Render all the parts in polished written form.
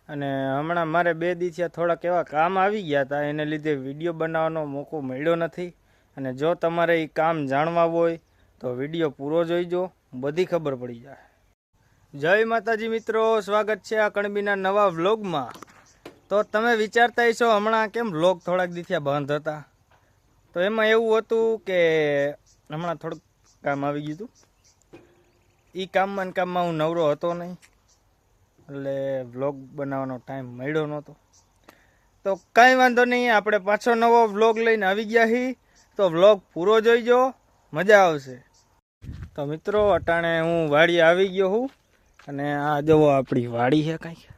અને હમણાં મારે 2 દિવસથી થોડાક એવા કામ આવી ગયા હતા, એને લીધે વિડીયો બનાવવાનો મોકો મળ્યો નથી. અને જો તમારે એ કામ જાણવા હોય તો વિડીયો પૂરો જોઈજો, બધી ખબર પડી જાય. જય માતાજી મિત્રો, સ્વાગત છે આ કણબીના નવા વ્લોગમાં. તો તમે વિચારતા હશો હમણાં કેમ વ્લોગ થોડાક દિવસથી બંધ હતા. તો એમાં એવું હતું કે હમણાં થોડુંક કામ આવી ગયું હતું. એ કામમાં હું નવરો હતો નહીં, એટલે વ્લોગ બનાવવાનો ટાઈમ મળ્યો નહોતો. તો કાંઈ વાંધો નહીં, આપણે પાછો નવો વ્લોગ લઈને આવી ગયા છીએ. તો વ્લોગ પૂરો જોઈજો, મજા આવશે. તો મિત્રો, અટાણે હું વાડી આવી ગયો છું. અને આ જુઓ આપણી વાડી છે, કાંઈક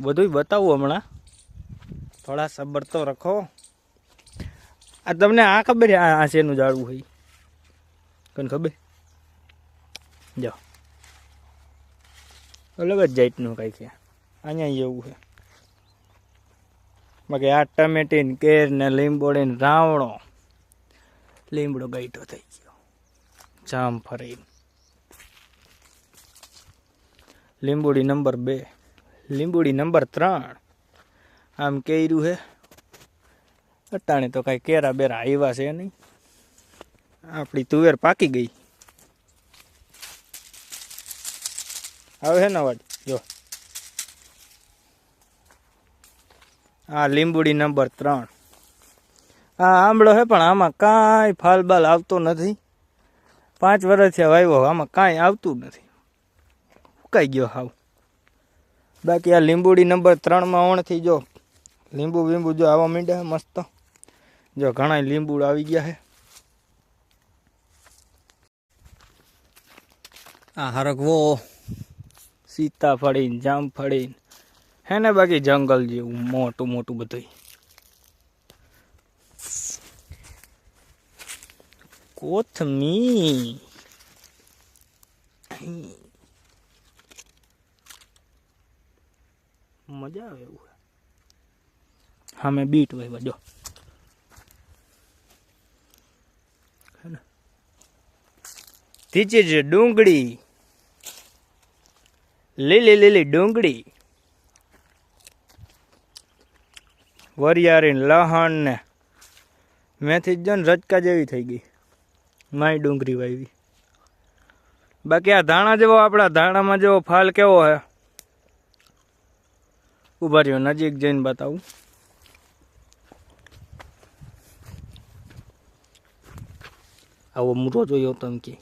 બધું બતાવું હમણાં. થોડા સબર તો રખો. આ તમને આ ખબર છે આ શેનું ઝાડવું હોય? કોને ખબર? જો અલગ જ જાતનું કંઈક છે અહીંયા એવું છે. બાકી આ ટમેટીન કેર ને લીંબોડી રાવણો, લીમડો ગાઈટો થઈ ગયો, જામફળી, લીંબોડી નંબર 2, લીંબોડી નંબર 3. આમ કેર્યું છે. અટાણે તો કાંઈ કેરા બેરા આવ્યા છે નહીં. આપણી તુવેર પાકી ગઈ. આવે છે ને અવાજ? જો આ લીંબુડી નંબર 3. આ આંબળો છે પણ આમાં કાંઈ ફાલબાલ આવતો નથી. 5 વર્ષથી વાવ્યો, આમાં કાંઈ આવતું નથી, ફૂકાઈ ગયો હાવ. બાકી આ લીંબુડી નંબર 3માં ઓણથી જો લીંબુ જો આવવા માંડ્યા મસ્ત. જો ઘણા લીંબુ આવી ગયા છે. આ હરગવો સીતાફળી, જામફળી હે ને, બાકી જંગલ જેવું મોટું મોટું બધું. કોથમી મજા આવે એવું. હા, મેં બીટ વાવ્યા જો. ધીચી ડુંગળી, લીલી ડુંગળી, વરિયાળી, લહણ ને મેથી જ રજકા જેવી થઈ ગઈ. માય ડુંગળી વાવી. બાકી આ ધાણા જેવો, આપણા ધાણામાં જેવો ફાલ કેવો હે, ઉભા રહ્યો નજીક જઈને બતાવું. આવો મૂરો જોયો તમે કે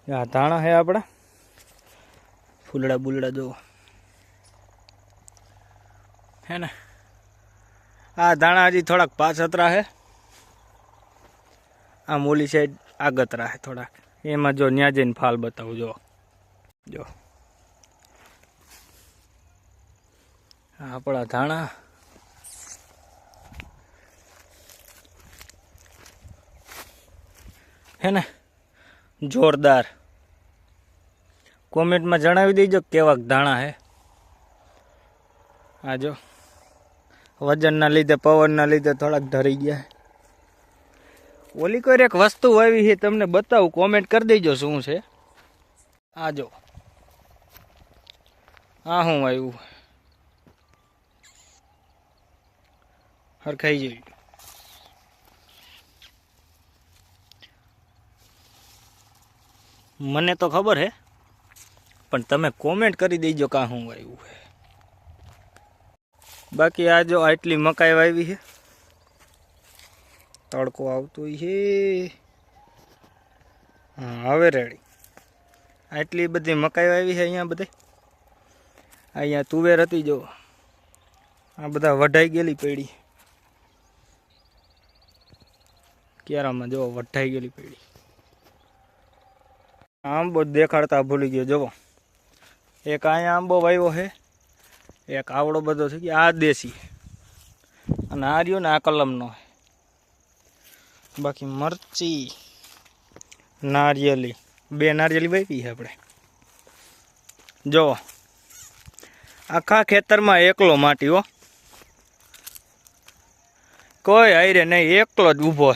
આ ધાણા હે આપણા. ફૂલડા બુલડા જો હે ને. આ ધાણા હજી થોડાક પાછતરા હે. આ મોલી સાઈડ આગતરા હે થોડાક. એમાં જો ન્યા જઈને ફાલ બતાવું. જો આપણા ધાણા હે ને, જોરદાર. કોમેન્ટમાં જણાવી દેજો કેવાક ધાણા હે. આ જો વજનના લીધે, પવનના લીધે થોડાક ધરી ગયા. ઓલી કોઈ એક વસ્તુ આવી છે, તમને બતાવું, કોમેન્ટ કરી દેજો શું છે. આ જો આ હું આવ્યું, હરખાઈ જોઈ. મને તો ખબર હે, પણ તમે કોમેન્ટ કરી દેજો કાં હું આવ્યું હે. બાકી આ જો આટલી મકાઈ વાવી છે. તડકો આવતો છે. હા, હવે રેડી. આટલી બધી મકાઈ વાવી છે અહીંયા બધે. અહીંયા તુવેર હતી જો, આ બધા વઢાઈ ગયેલી પડી. ક્યારામાં જો વઢાઈ ગયેલી પડી. આંબો દેખાડતા ભૂલી ગયો. જુઓ, એક અહીંયા આંબો વાવ્યો છે, એક આવડો બધો થઈ ગયો. આ દેશી અને આ રહ્યો ને આ કલમનો. બાકી મરચી, નારિયેલી, 2 નારિયેલી વાવી છે આપણે. જો આખા ખેતરમાં એકલો માટી હો, કોઈ હારે નહીં, એકલો જ ઊભો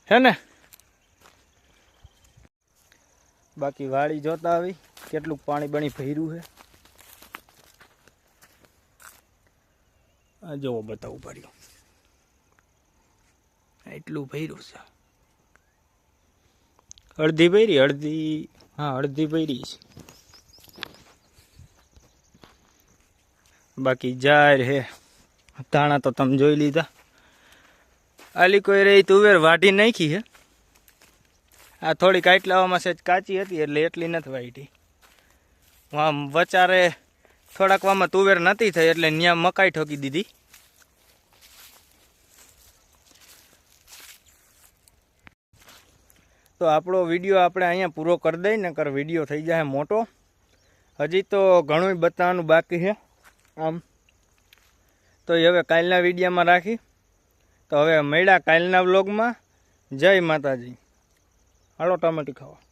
હે ને. બાકી વાડી જોતા આવી કેટલું પાણી બણી ભર્યું છે. આ જોવો બતાવું પડ્યું એટલું ભર્યું છે. અડધી ભરી અડધી, હા અડધી ભરી છે. બાકી જાર હે ધાણા તો તમે જોઈ લીધા. આલી કોઈ રહી તુવેર વાઢી નાખી હે. આ થોડીક આટલાવામાં સેજ કાચી હતી એટલે એટલી નથી વાઢી. આમ વચારે થોડાક વામાં તુવેર નથી થઈ એટલે ત્યાં મકાઈ ઠોકી દીધી. તો આપણો વિડીયો આપણે અહીંયા પૂરો કરી દઈએ ને કર વિડીયો થઈ જાય મોટો. હજી તો ઘણું બતાવવાનું બાકી છે આમ. તો હવે કાલના વિડીયોમાં રાખી. તો હવે મળ્યા કાલના વ્લોગમાં. જય માતાજી. હાલો ટમેટી ખાવા.